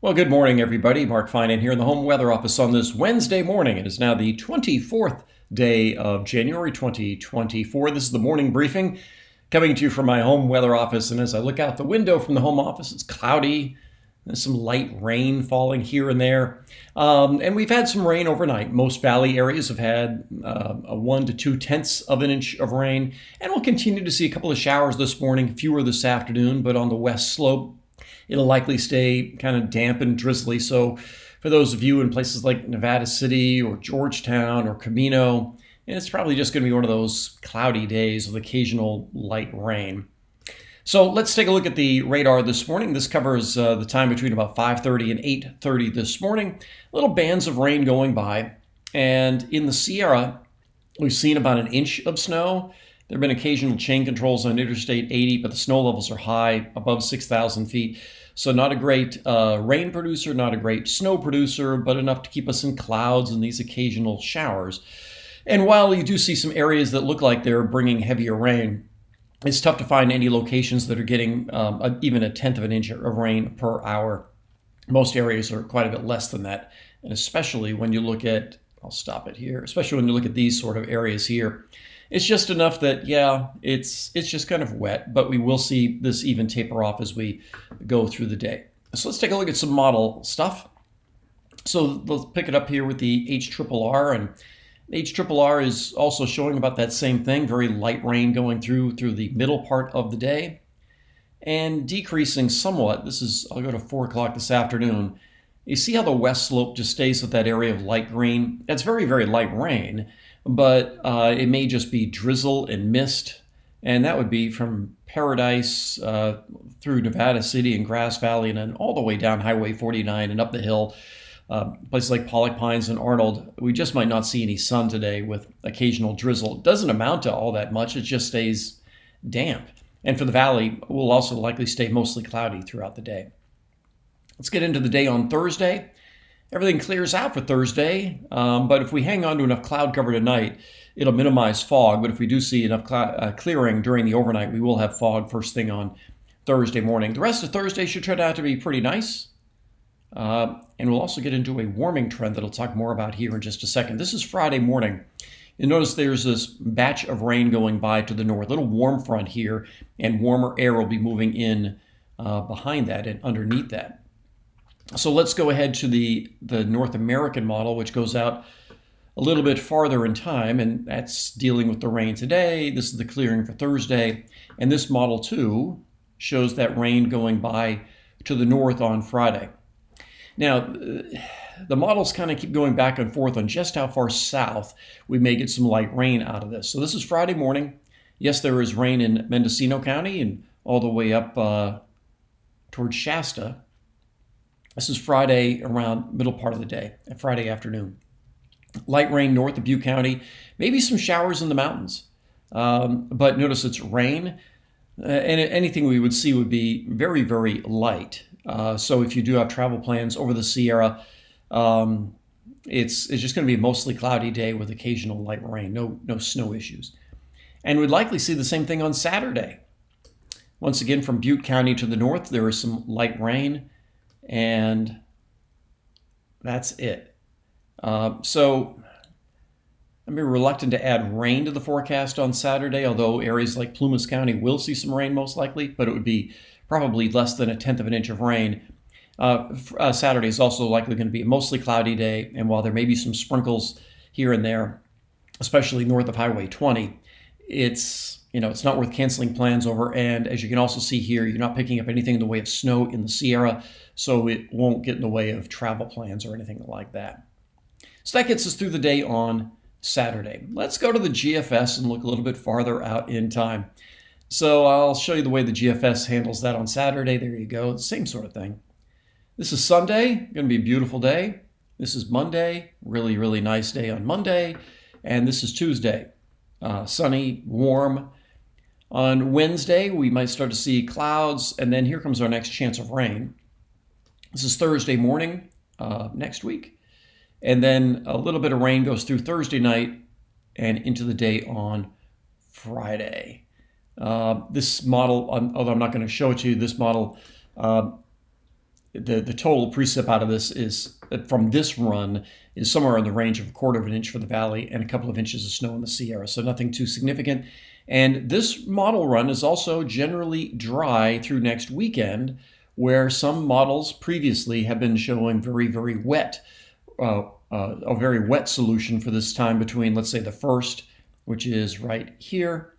Well, good morning, everybody. Mark Finan here in the Home Weather Office on this Wednesday morning. It is now the 24th day of January 2024. This is the morning briefing coming to you from my home weather office. And as I look out the window from the home office, it's cloudy. There's some light rain falling here and there. And we've had some rain overnight. Most valley areas have had a 1 to 2 tenths of an inch of rain. And we'll continue to see a couple of showers this morning, fewer this afternoon, but on the west slope, it'll likely stay kind of damp and drizzly. So for those of you in places like Nevada City or Georgetown or Camino, it's probably just going to be one of those cloudy days with occasional light rain. So let's take a look at the radar this morning. This covers the time between about 5:30 and 8:30 this morning. Little bands of rain going by. And in the Sierra, we've seen about an inch of snow. There have been occasional chain controls on Interstate 80, but the snow levels are high, above 6,000 feet. So not a great rain producer, not a great snow producer, but enough to keep us in clouds and these occasional showers. And while you do see some areas that look like they're bringing heavier rain, it's tough to find any locations that are getting even a tenth of an inch of rain per hour. Most areas are quite a bit less than that. And especially when you look at, I'll stop it here, especially when you look at these sort of areas here, it's just enough that, yeah, it's just kind of wet, but we will see this even taper off as we go through the day. So let's take a look at some model stuff. So let's pick it up here with the HRRR, and HRRR is also showing about that same thing, very light rain going through the middle part of the day and decreasing somewhat. I'll go to 4 o'clock this afternoon. You see how the west slope just stays with that area of light green? That's very, very light rain. But it may just be drizzle and mist, and that would be from Paradise through Nevada City and Grass Valley and then all the way down Highway 49 and up the hill, places like Pollock Pines and Arnold. We just might not see any sun today with occasional drizzle. It doesn't amount to all that much. It just stays damp. And for the valley, we'll also likely stay mostly cloudy throughout the day. Let's get into the day on Thursday. Everything clears out for Thursday, but if we hang on to enough cloud cover tonight, it'll minimize fog. But if we do see enough clearing during the overnight, we will have fog first thing on Thursday morning. The rest of Thursday should turn out to be pretty nice. And we'll also get into a warming trend that I'll talk more about here in just a second. This is Friday morning. You'll notice there's this batch of rain going by to the north, a little warm front here, and warmer air will be moving in behind that and underneath that. So let's go ahead to the North American model, which goes out a little bit farther in time, and that's dealing with the rain today. This is the clearing for Thursday. And this model, too, shows that rain going by to the north on Friday. Now, the models kind of keep going back and forth on just how far south we may get some light rain out of this. So this is Friday morning. Yes, there is rain in Mendocino County and all the way up towards Shasta. This is Friday around middle part of the day, Friday afternoon. Light rain north of Butte County, maybe some showers in the mountains. But notice it's rain, and anything we would see would be very, very light. So if you do have travel plans over the Sierra, it's just going to be a mostly cloudy day with occasional light rain, no snow issues. And we'd likely see the same thing on Saturday. Once again, from Butte County to the north, there is some light rain. And that's it. So I'm reluctant to add rain to the forecast on Saturday, although areas like Plumas County will see some rain most likely, but it would be probably less than a tenth of an inch of rain. Saturday is also likely going to be a mostly cloudy day, and while there may be some sprinkles here and there, especially north of Highway 20, it's not worth canceling plans over. And as you can also see here, you're not picking up anything in the way of snow in the Sierra, so it won't get in the way of travel plans or anything like that. So that gets us through the day on Saturday. Let's go to the GFS and look a little bit farther out in time. So I'll show you the way the GFS handles that on Saturday. There you go. Same sort of thing. This is Sunday, going to be a beautiful day. This is Monday, really, really nice day on Monday. And this is Tuesday, sunny, warm. On Wednesday, we might start to see clouds, and then here comes our next chance of rain. This is Thursday morning next week. And then a little bit of rain goes through Thursday night and into the day on Friday. This model, although I'm not going to show it to you, this model the total precip out of this is, from this run, is somewhere in the range of 1/4 of an inch for the valley and a couple of inches of snow in the Sierra, so nothing too significant. And this model run is also generally dry through next weekend, where some models previously have been showing very, very wet, a very wet solution for this time between, let's say, the 1st, which is right here,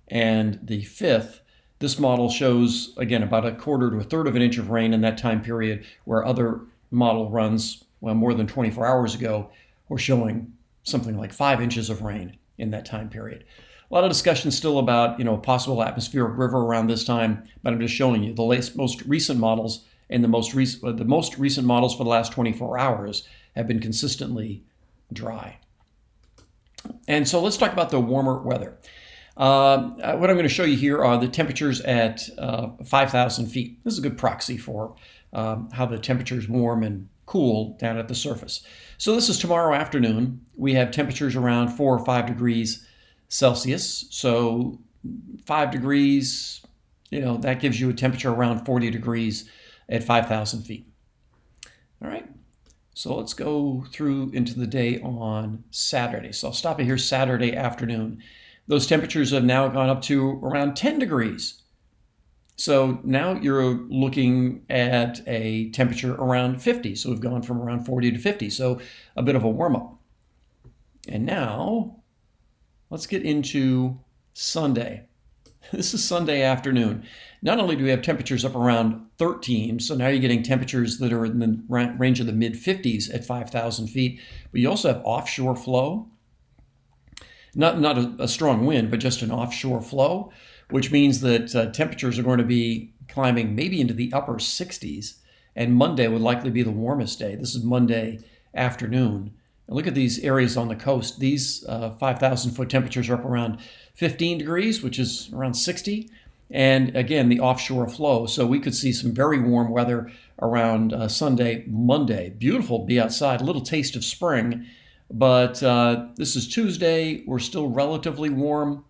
and the 5th. This model shows, again, about 1/4 to 1/3 of an inch of rain in that time period, where other model runs, well, more than 24 hours ago, were showing something like 5 inches of rain in that time period. A lot of discussion still about, a possible atmospheric river around this time, but I'm just showing you the most recent models, and the most recent models for the last 24 hours have been consistently dry. And so let's talk about the warmer weather. What I'm going to show you here are the temperatures at 5,000 feet. This is a good proxy for how the temperatures warm and cool down at the surface. So this is tomorrow afternoon. We have temperatures around 4 or 5 degrees Celsius. So 5 degrees, that gives you a temperature around 40 degrees at 5,000 feet. All right. So let's go through into the day on Saturday. So I'll stop it here Saturday afternoon. Those temperatures have now gone up to around 10 degrees. So now you're looking at a temperature around 50. So we've gone from around 40 to 50. So a bit of a warm-up. And now let's get into Sunday. This is Sunday afternoon. Not only do we have temperatures up around 13, so now you're getting temperatures that are in the range of the mid-50s at 5,000 feet, but you also have offshore flow. Not a strong wind, but just an offshore flow, which means that temperatures are going to be climbing maybe into the upper 60s, and Monday would likely be the warmest day. This is Monday afternoon. And look at these areas on the coast. These 5,000-foot temperatures are up around 15 degrees, which is around 60. And again, the offshore flow. So we could see some very warm weather around Sunday, Monday. Beautiful to be outside, a little taste of spring. But this is Tuesday. We're still relatively warm.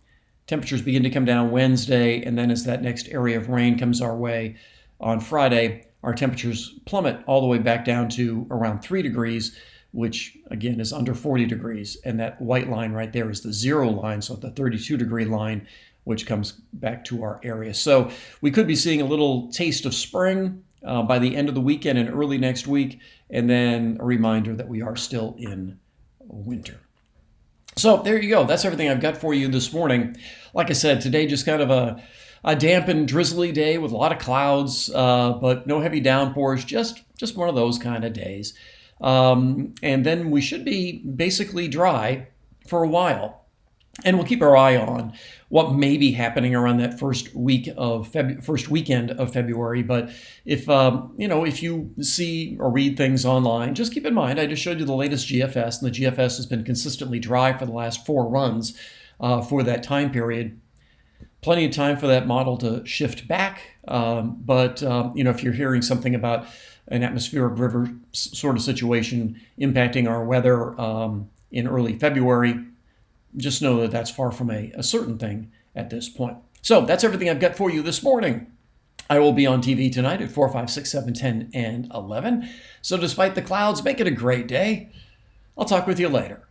Temperatures begin to come down Wednesday. And then as that next area of rain comes our way on Friday, our temperatures plummet all the way back down to around 3 degrees, which again is under 40 degrees. And that white line right there is the 0 line, so the 32-degree line, which comes back to our area. So we could be seeing a little taste of spring by the end of the weekend and early next week. And then a reminder that we are still in winter. So there you go. That's everything I've got for you this morning. Like I said, today just kind of a damp and drizzly day with a lot of clouds, but no heavy downpours, just one of those kind of days. And then we should be basically dry for a while. And we'll keep our eye on what may be happening around that first weekend of February. But if you see or read things online, just keep in mind, I just showed you the latest GFS, and the GFS has been consistently dry for the last 4 runs for that time period. Plenty of time for that model to shift back. But if you're hearing something about an atmospheric river sort of situation impacting our weather in early February, just know that that's far from a certain thing at this point. So that's everything I've got for you this morning. I will be on TV tonight at 4, 5, 6, 7, 10, and 11. So despite the clouds, make it a great day. I'll talk with you later.